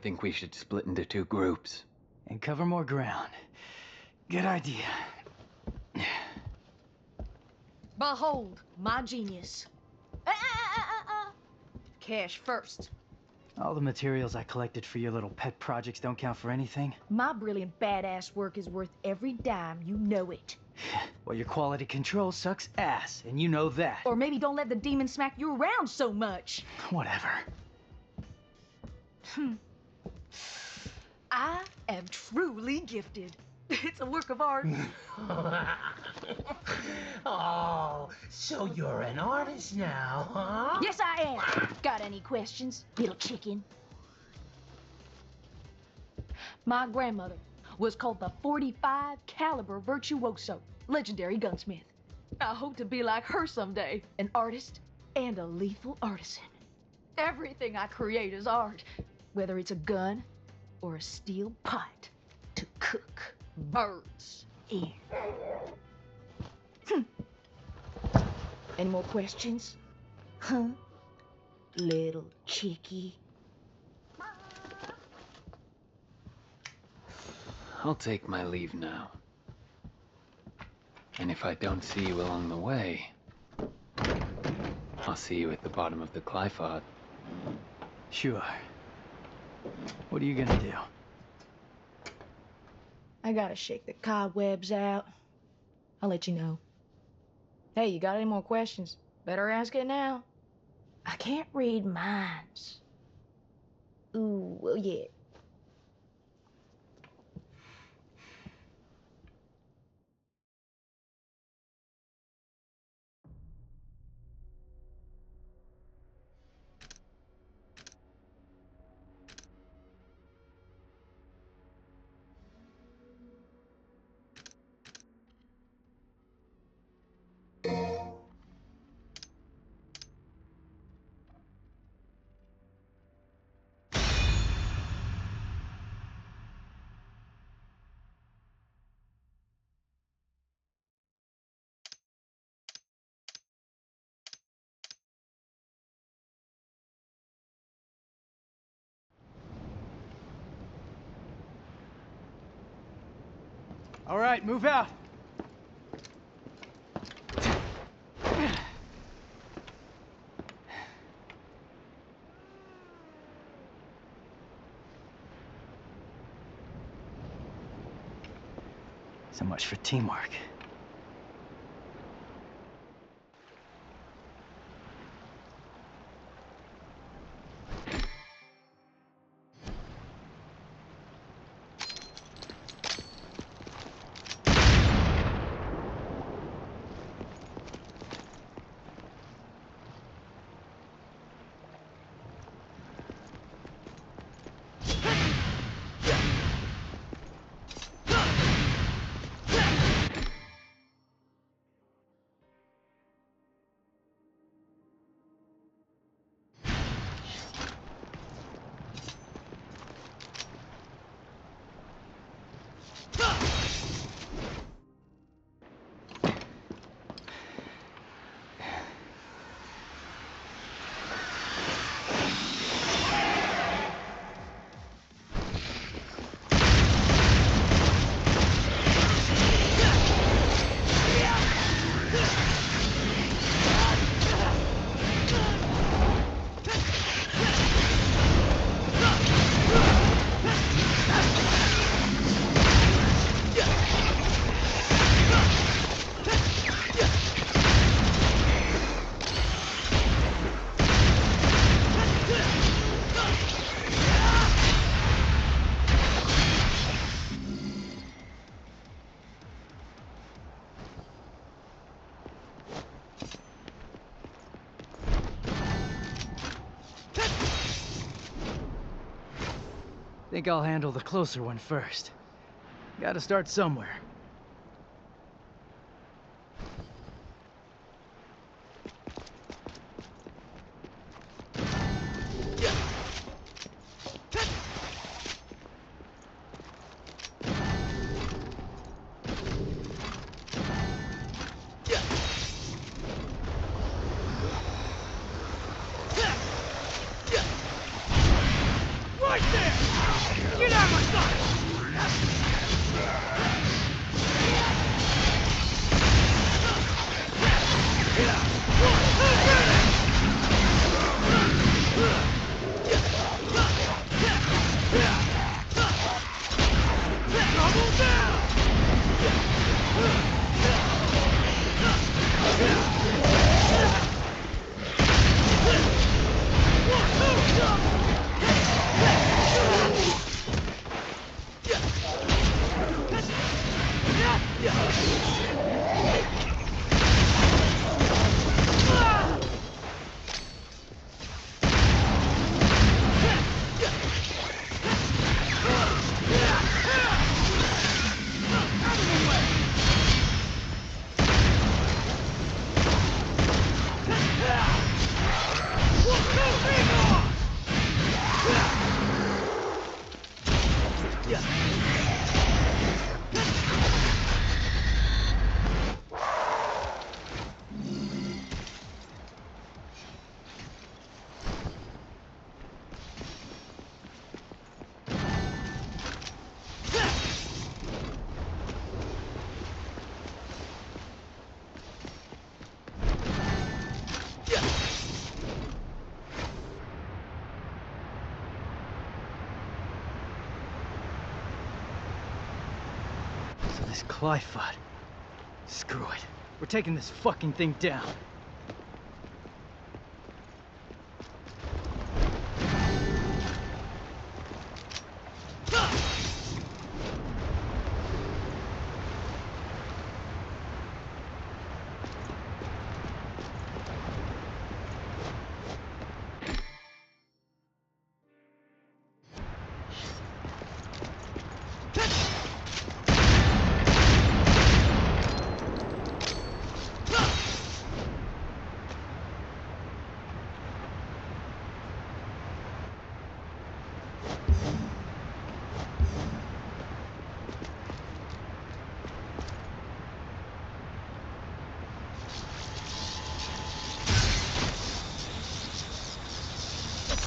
think we should split into 2 groups. And cover more ground. Good idea. Behold, my genius. Cash first. All the materials I collected for your little pet projects don't count for anything? My brilliant badass work is worth every dime, you know it. Well, your quality control sucks ass, and you know that. Or maybe don't let the demon smack you around so much. Whatever. I am truly gifted. It's a work of art. Oh, so you're an artist now, huh? Yes, I am. Got any questions, little chicken? My grandmother was called the 45 caliber virtuoso, legendary gunsmith. I hope to be like her someday, an artist and a lethal artisan. Everything I create is art, whether it's a gun or a steel pot to cook birds in. Any more questions? Huh? Little chickie. I'll take my leave now. And if I don't see you along the way, I'll see you at the bottom of the Qliphoth. Sure. What are you gonna do? I gotta shake the cobwebs out. I'll let you know. Hey, you got any more questions? Better ask it now. I can't read minds. Ooh, well, yeah. All right, move out. So much for teamwork. Think I'll handle the closer one first. Gotta start somewhere. Right there! So this Clifod. Screw it. We're taking this fucking thing down.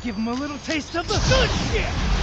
Give him a little taste of the good shit!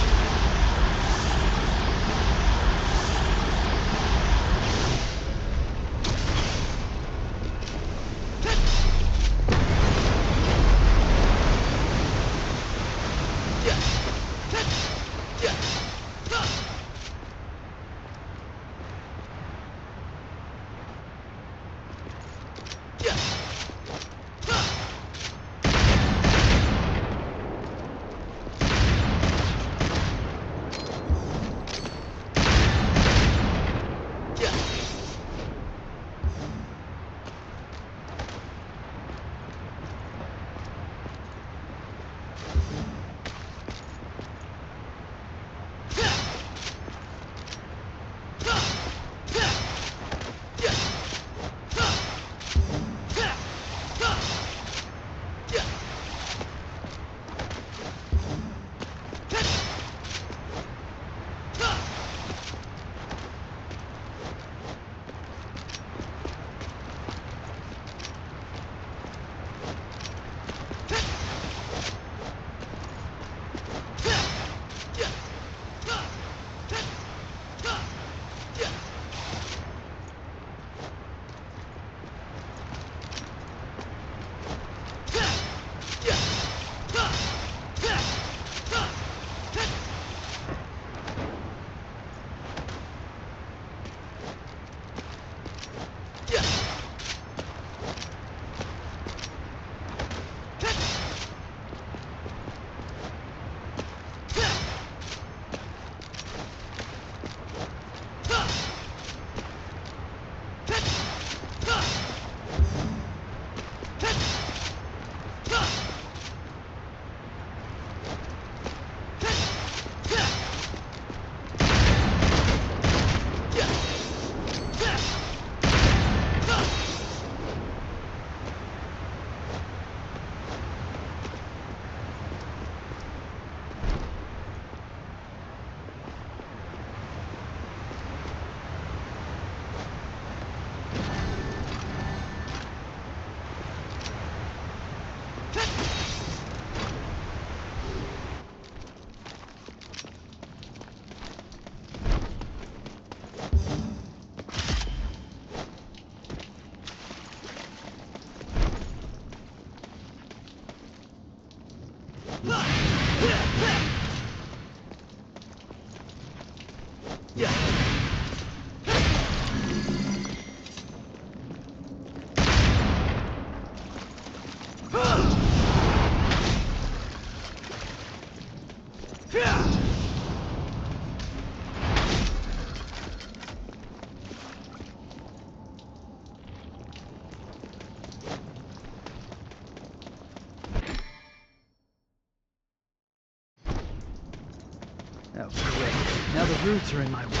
roots are in my way.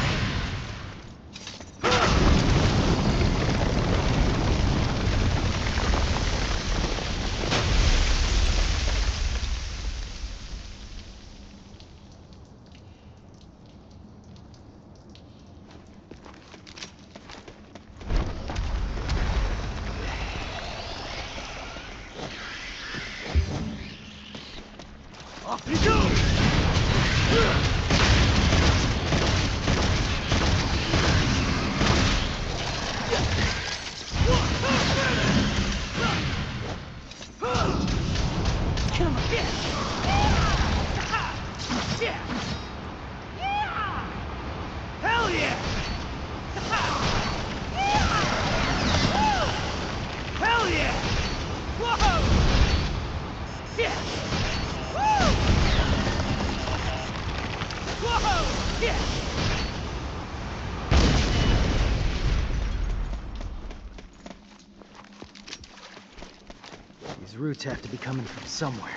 Off you go! Come again! Yeah! Hell yeah! Hell yeah! Whoa! Yeah! Woo! Whoa! Yeah! These roots have to be coming from somewhere.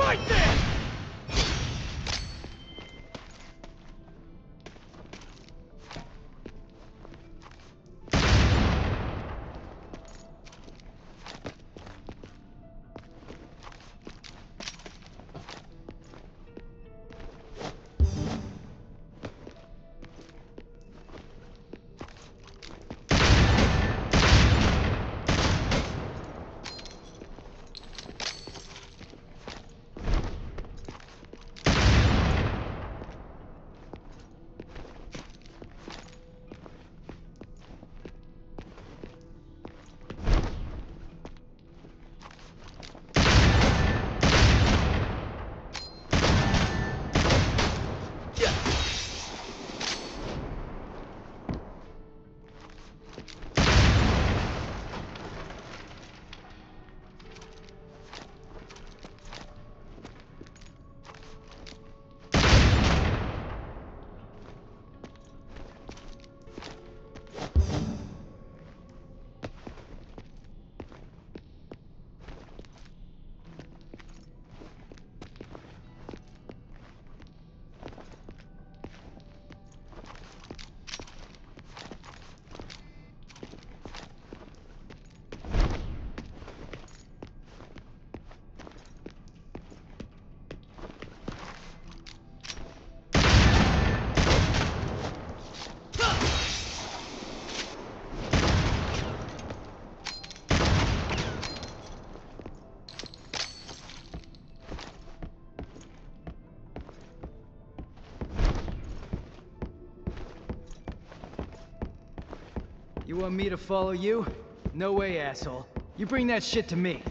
Right there! You want me to follow you? No way, asshole. You bring that shit to me.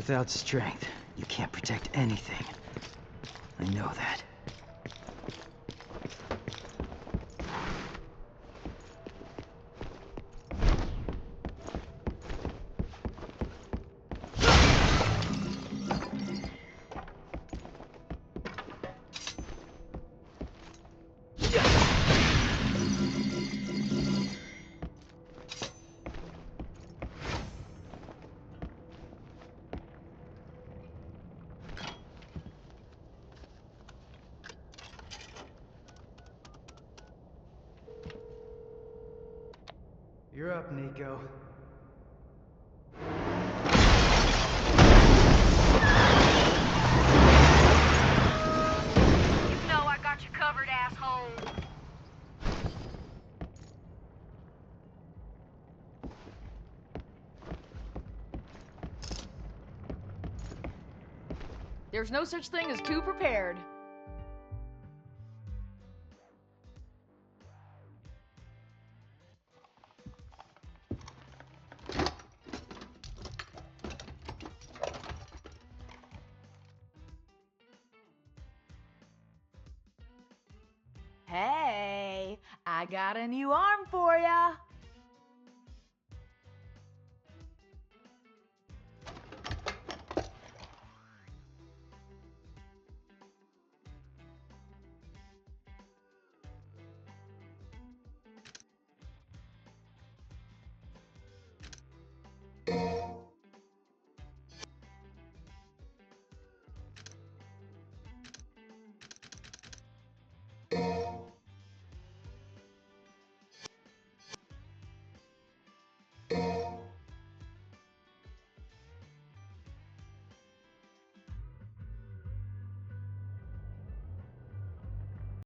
Without strength, you can't protect anything. I know that. You're up, Nico. You know I got you covered, asshole. There's no such thing as too prepared. Hey, I got a new arm for ya.